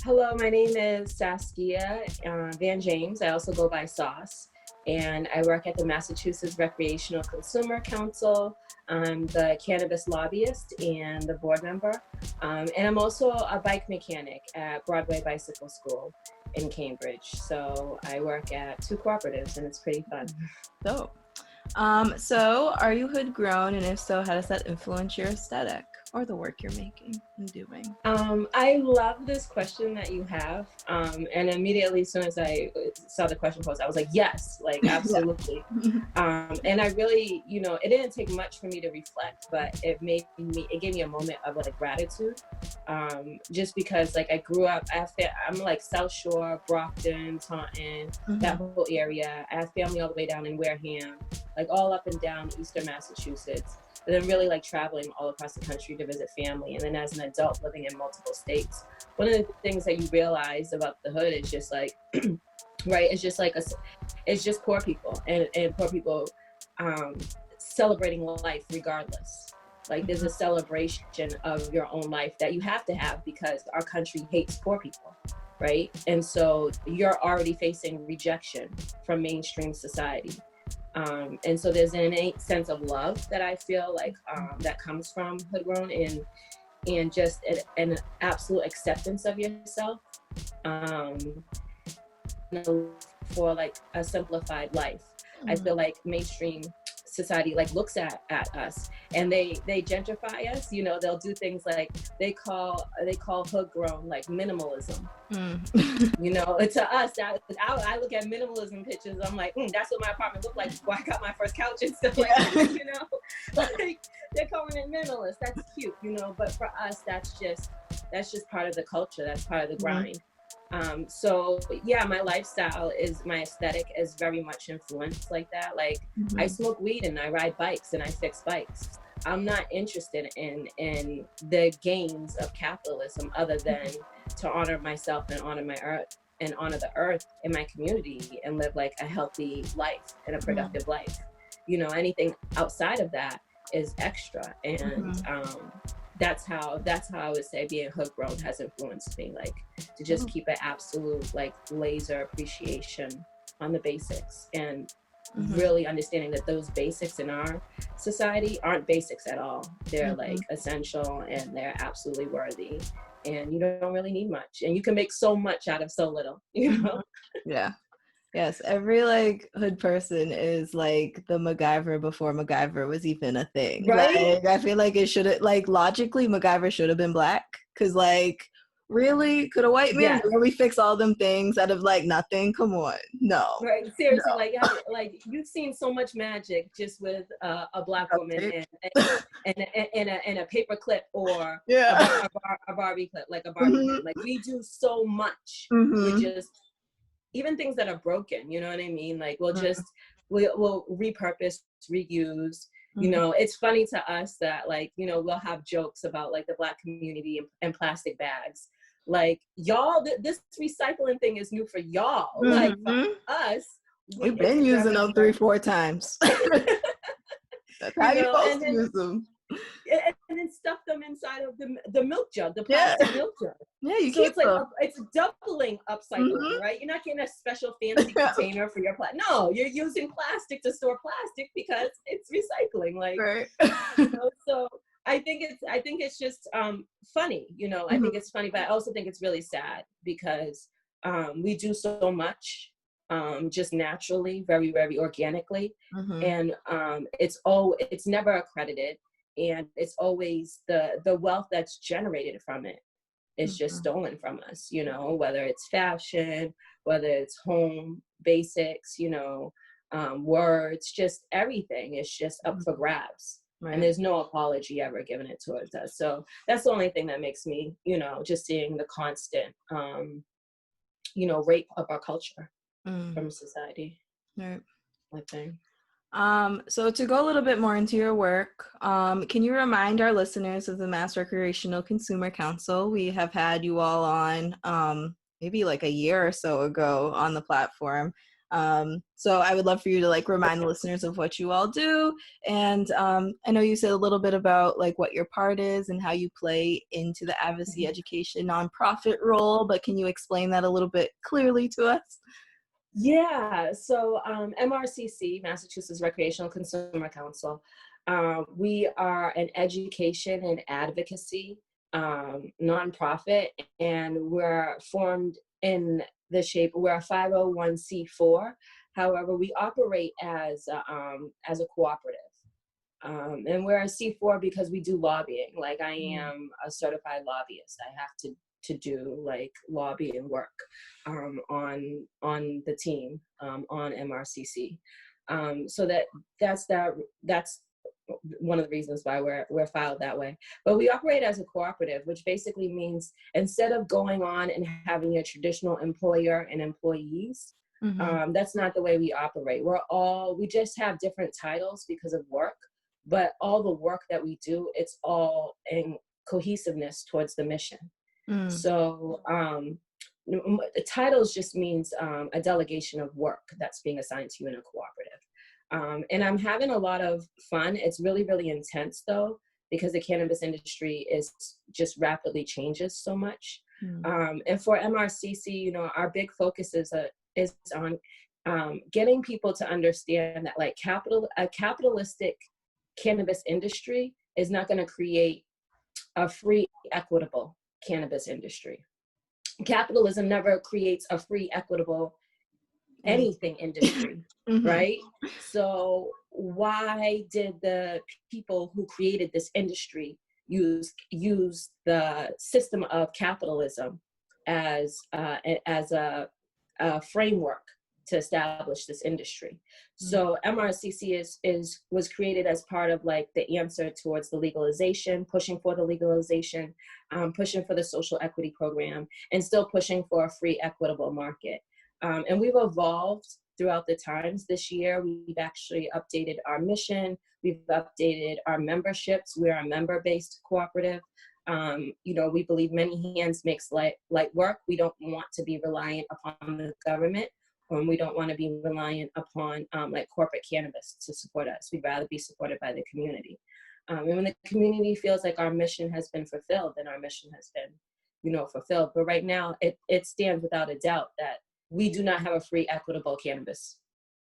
Hello, my name is Saskia VannJames. I also go by Sauce, and I work at the Massachusetts Recreational Consumer Council. I'm the cannabis lobbyist and the board member. And I'm also a bike mechanic at Broadway Bicycle School in Cambridge. So I work at two cooperatives, and it's pretty fun. Dope. So are you hood grown, and if so, how does that influence your aesthetic or the work you're making and doing? I love this question that you have. And immediately as soon as I saw the question posed, I was like, yes, like absolutely. And I really, it didn't take much for me to reflect, but it gave me a moment of like gratitude. Just because like I grew up, I'm like South Shore, Brockton, Taunton, that whole area. I have family all the way down in Wareham, like all up and down eastern Massachusetts. But then really like traveling all across the country to visit family. And then as an adult living in multiple states, one of the things that you realize about the hood is just like, right, it's just poor people and poor people celebrating life regardless. Like there's a celebration of your own life that you have to have because our country hates poor people, right? And so you're already facing rejection from mainstream society. And so there's an innate sense of love that I feel like that comes from hood grown and just an absolute acceptance of yourself for like a simplified life. I feel like mainstream society like looks at us and they gentrify us. They'll do things like they call hood grown like minimalism. To us that I look at minimalism pictures, I'm like, that's what my apartment looked like before I got my first couch and stuff like that. Like they're calling it minimalist. That's cute, but for us that's just part of the culture, that's part of the grind. So yeah, my lifestyle my aesthetic is very much influenced like that. Like I smoke weed and I ride bikes and I fix bikes. I'm not interested in the gains of capitalism other than to honor myself and honor my earth and honor the earth in my community and live like a healthy life and a productive life. Anything outside of that is extra. And that's how I would say being hood grown has influenced me, like to just keep an absolute like laser appreciation on the basics and really understanding that those basics in our society aren't basics at all. They're like essential and they're absolutely worthy, and you don't really need much, and you can make so much out of so little. Yeah. Yes, every like hood person is like the MacGyver before MacGyver was even a thing. Right? Like, I feel like it should have, like, logically MacGyver should have been black, because like really could a white man really fix all them things out of like nothing? Come on, no. Right, seriously, no. like you've seen so much magic just with a black woman and a paper clip or a Barbie clip, like a Barbie clip. Like we do so much with just even things that are broken, you know what I mean? Like we'll repurpose, reuse. It's funny to us that like, we'll have jokes about like the Black community and plastic bags. Like y'all, this recycling thing is new for y'all. Like for us, we've been using them 3-4 times. That's how you're supposed to use them. And then stuff them inside of the milk jug, the plastic milk jug. Yeah, you so keep it's like it's doubling upcycling, right? You're not getting a special fancy container for your plastic. No, you're using plastic to store plastic because it's recycling. Like, so I think it's just funny, I think it's funny, but I also think it's really sad because we do so much just naturally, very, very organically. And it's never accredited. And it's always the wealth that's generated from it is just stolen from us, whether it's fashion, whether it's home basics, words, just everything is just up for grabs. Right. And there's no apology ever given it towards us. So that's the only thing that makes me, just seeing the constant, rape of our culture from society. Right. I think. So to go a little bit more into your work, can you remind our listeners of the Mass Recreational Consumer Council? We have had you all on maybe like a year or so ago on the platform. So I would love for you to like remind the listeners of what you all do. And I know you said a little bit about like what your part is and how you play into the advocacy education nonprofit role, but can you explain that a little bit clearly to us? Yeah, so MRCC, Massachusetts Recreational Consumer Council, we are an education and advocacy nonprofit, and we're formed in the shape, we're a 501c4. However, we operate as a cooperative. And we're a C4 because we do lobbying. Like I am a certified lobbyist. I have to do like lobbying work on the team on MRCC. So that's one of the reasons why we're filed that way. But we operate as a cooperative, which basically means instead of going on and having a traditional employer and employees, that's not the way we operate. We just have different titles because of work, but all the work that we do, it's all in cohesiveness towards the mission. So the titles just means a delegation of work that's being assigned to you in a cooperative. And I'm having a lot of fun. It's really, really intense though, because the cannabis industry is just rapidly changes so much. And for MRCC, you know, our big focus is on getting people to understand that like a capitalistic cannabis industry is not going to create a free, equitable cannabis industry. Capitalism never creates a free, equitable anything industry, right? So why did the people who created this industry use the system of capitalism as a framework to establish this industry? So MRCC was created as part of like the answer towards the legalization, pushing for the legalization, pushing for the social equity program, and still pushing for a free, equitable market. And we've evolved throughout the times. This year, we've actually updated our mission. We've updated our memberships. We're a member-based cooperative. You know, we believe many hands makes light work. We don't want to be reliant upon the government, and we don't want to be reliant upon like corporate cannabis to support us. We'd rather be supported by the community. And when the community feels like our mission has been fulfilled, then our mission has been, you know, fulfilled. But right now, it stands without a doubt that we do not have a free, equitable cannabis,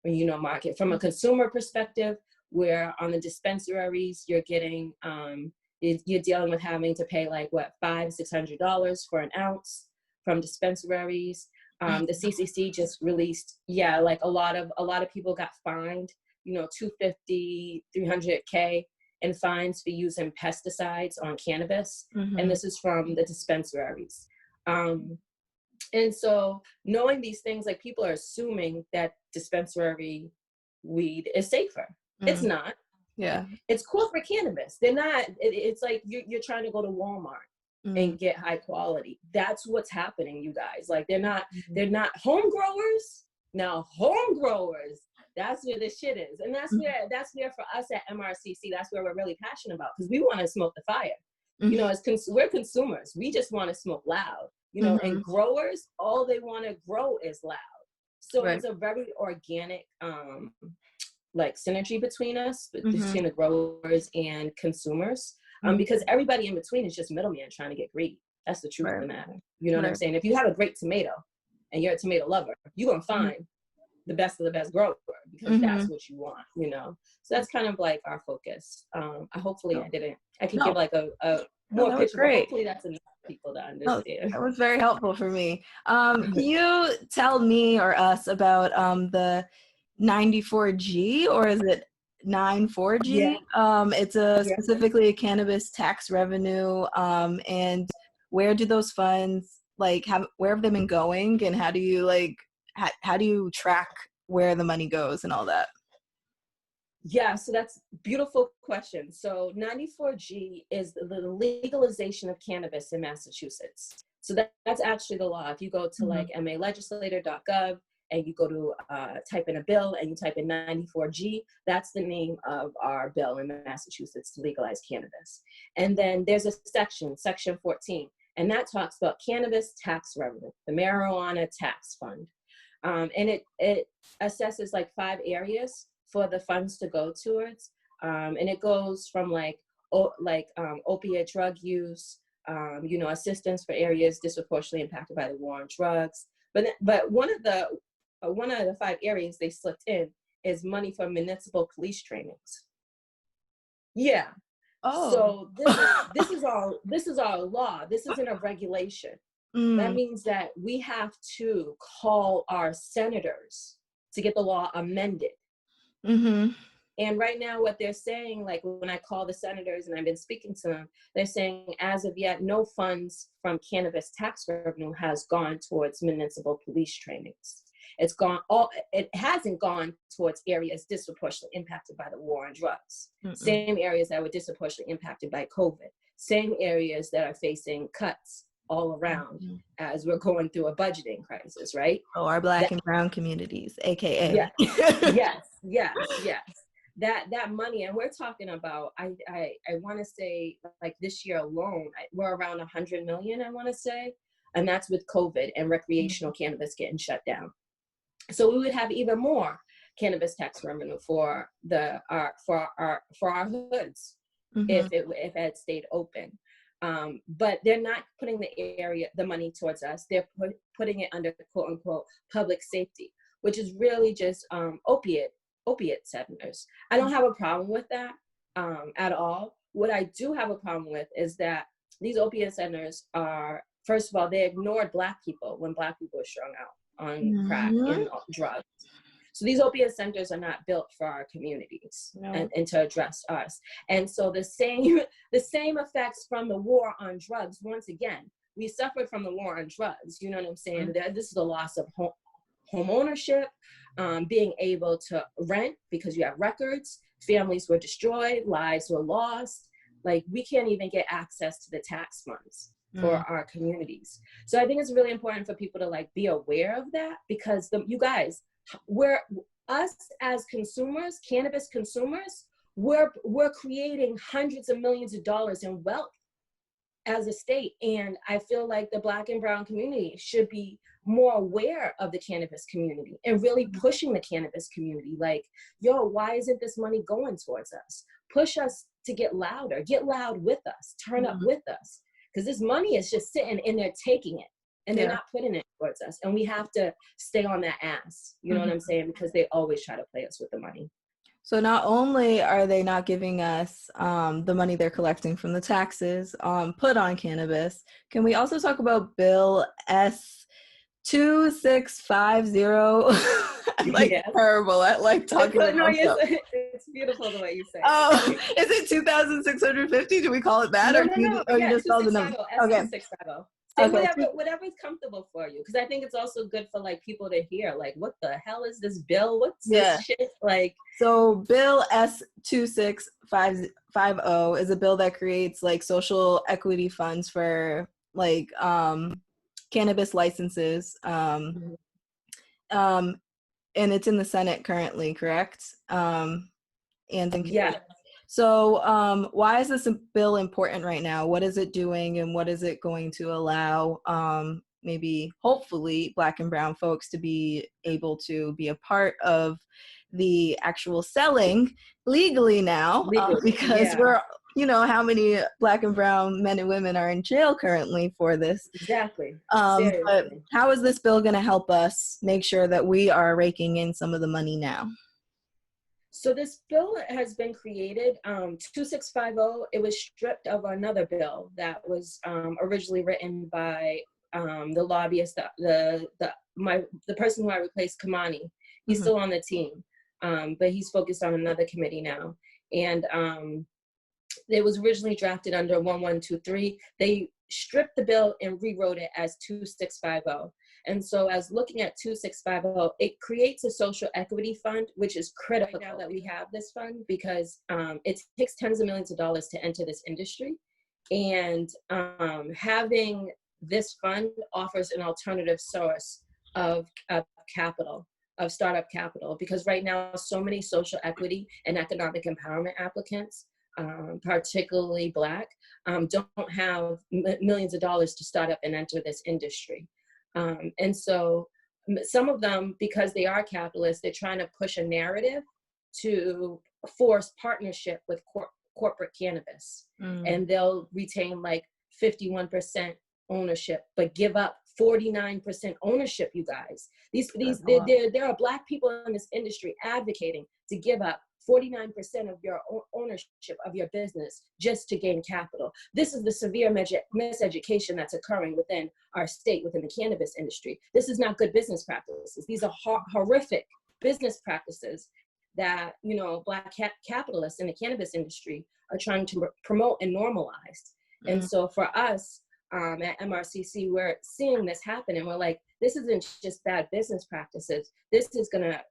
you know, market. From a consumer perspective, where on the dispensaries, you're getting, you're dealing with having to pay like what, $500-$600 for an ounce from dispensaries. The CCC just released, like a lot of people got fined, you know, $250,000, $300K in fines for using pesticides on cannabis, and this is from the dispensaries. And so knowing these things, like people are assuming that dispensary weed is safer. It's not. Yeah. It's corporate cannabis. They're not, it's like you're trying to go to Walmart and get high quality. That's what's happening, you guys. Like they're not home growers. Now home growers, that's where the shit is. And that's where for us at MRCC, that's where we're really passionate about, because we want to smoke the fire. You know, we're consumers. We just want to smoke loud. You know, and growers, all they want to grow is loud. So it's a very organic, like synergy between us, between the growers and consumers, because everybody in between is just middleman trying to get greed. That's the truth of the matter. You know what I'm saying? If you have a great tomato and you're a tomato lover, you're going to find the best of the best grower, because that's what you want, you know? So that's kind of like our focus. Hopefully I can give like a more picture, but hopefully that's enough people to understand. That was very helpful for me. Can you tell me or us about the 94G, or is it 94G? It's specifically a cannabis tax revenue, and where do those funds where have they been going, and how do you how do you track where the money goes and all that? Yeah, so that's a beautiful question. So 94G is the legalization of cannabis in Massachusetts. So that's actually the law. If you go to like malegislator.gov and you go to type in a bill and you type in 94G, that's the name of our bill in Massachusetts to legalize cannabis. And then there's a section 14, and that talks about cannabis tax revenue, the marijuana tax fund. And it assesses like 5 areas for the funds to go towards. And it goes from like opiate drug use, assistance for areas disproportionately impacted by the war on drugs. But one of the 5 areas they slipped in is money for municipal police trainings. Yeah. Oh. So this is all law. This isn't a regulation. That means that we have to call our senators to get the law amended. And right now what they're saying, like when I call the senators and I've been speaking to them, they're saying as of yet, no funds from cannabis tax revenue has gone towards municipal police trainings. It hasn't gone towards areas disproportionately impacted by the war on drugs. Same areas that were disproportionately impacted by COVID. Same areas that are facing cuts all around as we're going through a budgeting crisis, right? Oh, our Black and brown communities, AKA. Yes. That money, and we're talking about, I want to say like this year alone, we're around 100 million, I want to say, and that's with COVID and recreational cannabis getting shut down. So we would have even more cannabis tax revenue for our hoods if it had stayed open. But they're not putting the money towards us. They're putting it under quote unquote public safety, which is really just opiate centers. I don't have a problem with that at all. What I do have a problem with is that these opiate centers are, first of all, they ignored Black people when Black people were strung out on crack and drugs. So these opiate centers are not built for our communities and to address us. And so the same effects from the war on drugs, once again, we suffered from the war on drugs, you know what I'm saying? This is the loss of home ownership, being able to rent because you have records, families were destroyed, lives were lost. Like we can't even get access to the tax funds for our communities. So I think it's really important for people to like be aware of that, because you guys, us as consumers, cannabis consumers, we're creating hundreds of millions of dollars in wealth as a state. And I feel like the Black and brown community should be more aware of the cannabis community and really pushing the cannabis community. Like, yo, why isn't this money going towards us? Push us to get louder, get loud with us, turn up with us. Because this money is just sitting in there taking it and they're not putting it towards us. And we have to stay on that ass, you know what I'm saying? Because they always try to play us with the money. So not only are they not giving us the money they're collecting from the taxes put on cannabis, can we also talk about Bill S2650? I'm like terrible at like talking about stuff. It's beautiful the way you say it. Oh, is it 2,650? Do we call it that? No. You just call the number? Okay. Say whatever is comfortable for you, because I think it's also good for like people to hear like, what the hell is this bill? What's this shit like? So Bill S2650 is a bill that creates like social equity funds for like cannabis licenses. And it's in the Senate currently, correct? So why is this bill important right now? What is it doing, and what is it going to allow maybe hopefully Black and brown folks to be able to be a part of the actual selling legally now? Because we're, how many Black and brown men and women are in jail currently for this. Exactly. But how is this bill going to help us make sure that we are raking in some of the money now? So this bill has been created, 2650, it was stripped of another bill that was originally written by the lobbyist, the person who I replaced, Kamani. He's still on the team, but he's focused on another committee now. And it was originally drafted under 1123. They stripped the bill and rewrote it as 2650. And so as looking at 2650, it creates a social equity fund, which is critical now that we have this fund, because it takes tens of millions of dollars to enter this industry. And having this fund offers an alternative source of capital, of startup capital, because right now so many social equity and economic empowerment applicants, particularly Black, don't have millions of dollars to start up and enter this industry. And so some of them, because they are capitalists, they're trying to push a narrative to force partnership with corporate cannabis. And they'll retain like 51% ownership, but give up 49% ownership, you guys. There are Black people in this industry advocating to give up 49% of your ownership of your business just to gain capital. This is the severe miseducation that's occurring within our state, within the cannabis industry. This is not good business practices. These are horrific business practices that, you know, Black capitalists in the cannabis industry are trying to promote and normalize. And so for us at MRCC, we're seeing this happen, and we're like, this isn't just bad business practices. This is going to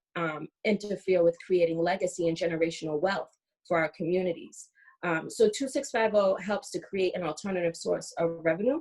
interfere with creating legacy and generational wealth for our communities. So 2650 helps to create an alternative source of revenue,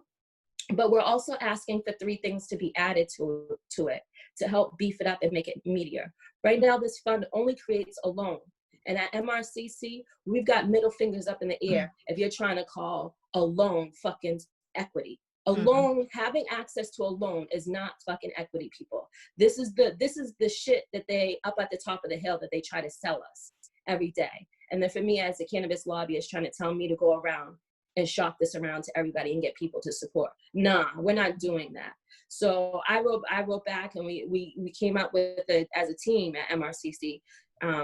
but we're also asking for 3 things to be added to it to help beef it up and make it meatier. Right now, this fund only creates a loan. And at MRCC, we've got middle fingers up in the air if you're trying to call a loan fucking equity. A loan, having access to a loan is not fucking equity, people. This is the shit that they up at the top of the hill that they try to sell us every day. And then for me as a cannabis lobbyist trying to tell me to go around and shop this around to everybody and get people to support. Nah, we're not doing that. So I wrote back, and we came up with it as a team at MRCC.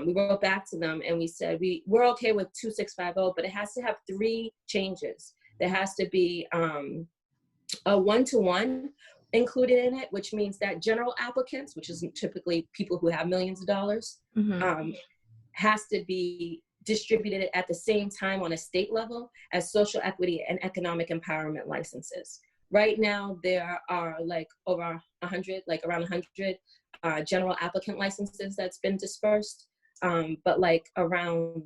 We wrote back to them and we said, we're okay with 2650, but it has to have 3 changes. There has to be a 1-to-1 included in it, which means that general applicants, which is typically people who have millions of dollars, has to be distributed at the same time on a state level as social equity and economic empowerment licenses. Right now, there are like over 100, like around 100 general applicant licenses that's been dispersed, but like around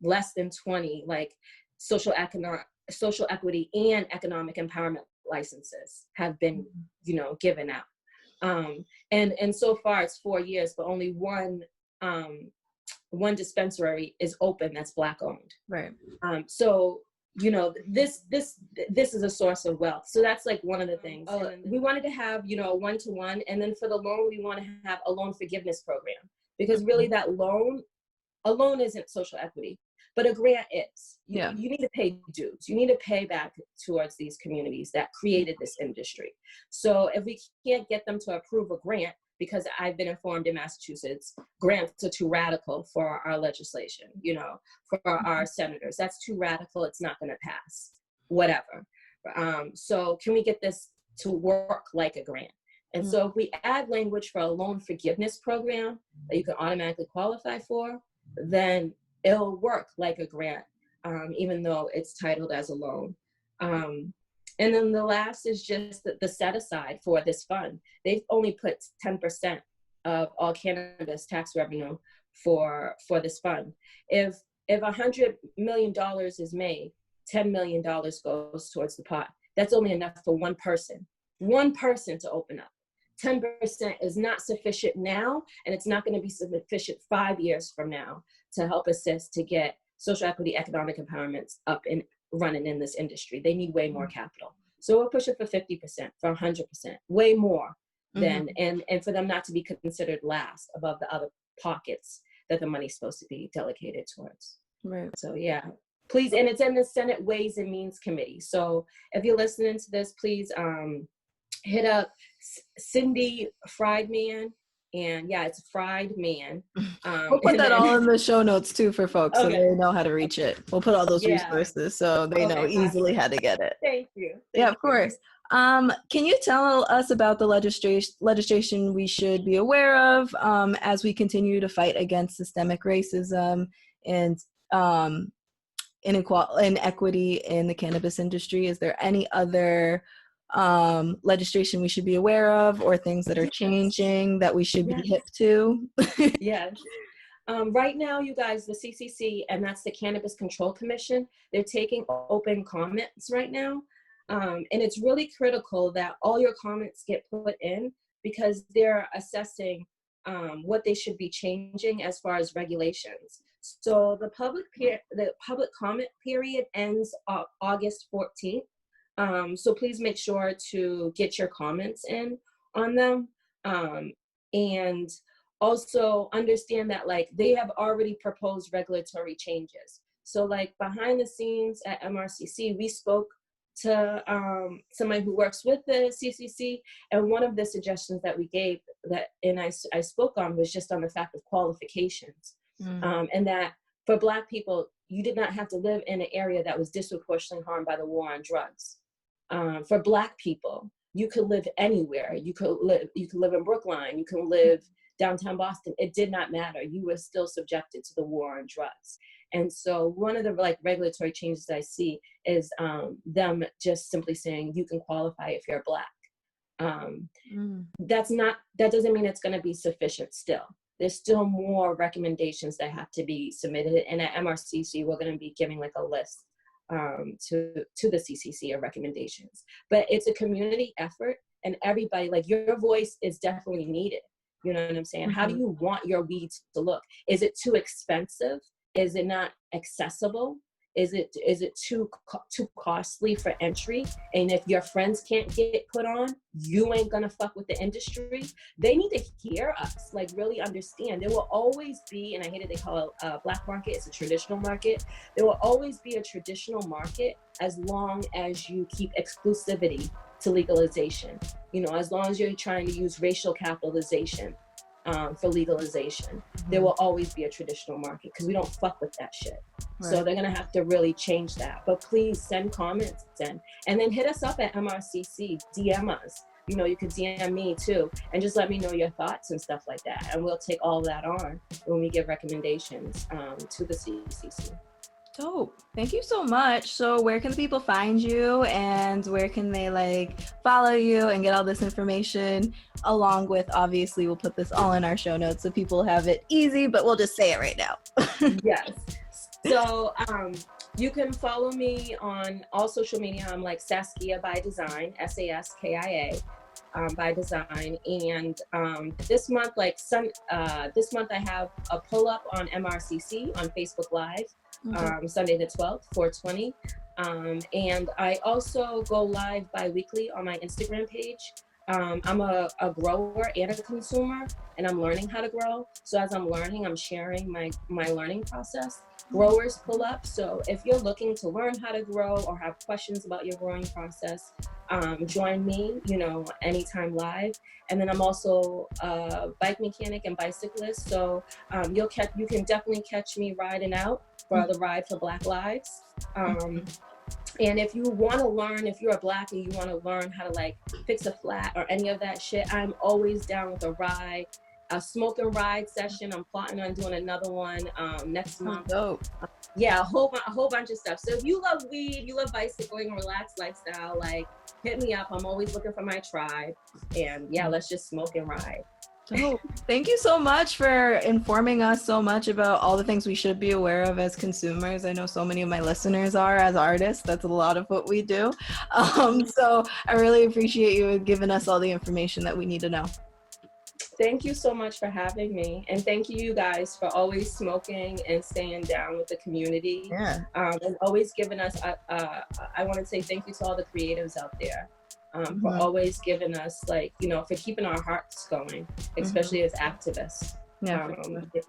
less than 20, like social equity and economic empowerment licenses have been, you know, given out. And so far it's 4 years, but only one dispensary is open that's Black owned. Right. So, you know, this is a source of wealth. So that's like one of the things. We wanted to have, you know, 1-to-1, and then for the loan, we want to have a loan forgiveness program, because really a loan isn't social equity, but a grant is. You need to pay dues. You need to pay back towards these communities that created this industry. So if we can't get them to approve a grant, because I've been informed in Massachusetts, grants are too radical for our legislation, you know, for our senators. That's too radical. It's not going to pass, whatever. So can we get this to work like a grant? And so if we add language for a loan forgiveness program that you can automatically qualify for, then it'll work like a grant, even though it's titled as a loan. And then the last is just the set aside for this fund. They've only put 10% of all cannabis tax revenue for this fund. If $100 million is made, $10 million goes towards the pot. That's only enough for one person to open up. 10% is not sufficient now, and it's not going to be sufficient 5 years from now to help assist to get social equity, economic empowerment up and running in this industry. They need way more capital. So we're pushing for 50%, for 100%, way more than, and for them not to be considered last above the other pockets that the money's supposed to be delegated towards. Right. So yeah, please, and it's in the Senate Ways and Means Committee. So if you're listening to this, please hit up Cindy Friedman. And yeah, it's Fried Man. We'll put that all in the show notes too for folks, so they know how to reach it. We'll put all those resources so they know easily how to get it. Thank you. Of course. Can you tell us about the legislation we should be aware of as we continue to fight against systemic racism and inequity in the cannabis industry? Is there any other legislation we should be aware of, or things that are changing that we should be hip to? Yes. Right now, you guys, the CCC, and that's the Cannabis Control Commission, they're taking open comments right now. And it's really critical that all your comments get put in, because they're assessing what they should be changing as far as regulations. So the public comment period ends August 14th. So please make sure to get your comments in on them. And also understand that like they have already proposed regulatory changes. So like behind the scenes at MRCC, we spoke to somebody who works with the CCC, and one of the suggestions that we gave I spoke on was just on the fact of qualifications, and that for Black people, you did not have to live in an area that was disproportionately harmed by the war on drugs. For Black people, you could live anywhere. You could live in Brookline. You can live downtown Boston. It did not matter. You were still subjected to the war on drugs. And so one of the like regulatory changes I see is them just simply saying you can qualify if you're Black. That doesn't mean it's going to be sufficient still. There's still more recommendations that have to be submitted. And at MRCC, we're going to be giving like a list to the CCC of recommendations. But it's a community effort, and everybody, like your voice is definitely needed. You know what I'm saying? How do you want your weed to look? Is it too expensive? Is it not accessible? Is it too costly for entry? And if your friends can't get put on, you ain't gonna fuck with the industry. They need to hear us, like really understand. There will always be, and I hate it, they call it a Black market, it's a traditional market. There will always be a traditional market as long as you keep exclusivity to legalization. You know, as long as you're trying to use racial capitalization for legalization, there will always be a traditional market because we don't fuck with that shit. Right. So they're gonna have to really change that. But please send comments and then hit us up at MRCC, DM us. You know, you could DM me too, and just let me know your thoughts and stuff like that. And we'll take all of that on when we give recommendations to the CCC. Dope. Thank you so much. So where can the people find you, and where can they like follow you and get all this information, along with, obviously we'll put this all in our show notes so people have it easy, but we'll just say it right now. Yes. So you can follow me on all social media. I'm like Saskia by Design, SASKIA by Design. And this month, this month I have a pull up on MRCC on Facebook Live. Sunday the 12th, 4/20. And I also go live bi-weekly on my Instagram page. I'm a grower and a consumer, and I'm learning how to grow. So as I'm learning, I'm sharing my learning process. Growers pull up. So if you're looking to learn how to grow or have questions about your growing process, join me, you know, anytime live. And then I'm also a bike mechanic and bicyclist. So you can definitely catch me riding out for the Ride for Black Lives. And if you want to learn, if you're a Black and you want to learn how to like fix a flat or any of that shit, I'm always down with a smoke and ride session. I'm plotting on doing another one next month. Dope. Yeah, a whole bunch of stuff. So if you love weed, you love bicycling, relaxed lifestyle, like hit me up. I'm always looking for my tribe. And yeah, let's just smoke and ride. Oh, thank you so much for informing us so much about all the things we should be aware of as consumers. I know so many of my listeners are as artists. That's a lot of what we do. So I really appreciate you giving us all the information that we need to know. Thank you so much for having me. And thank you guys for always smoking and staying down with the community. Yeah. And always giving us, I want to say thank you to all the creatives out there. For always giving us, like, you know, for keeping our hearts going, especially as activists. Yeah,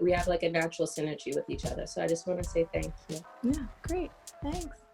we have like a natural synergy with each other. So I just want to say thank you. Yeah, great. Thanks.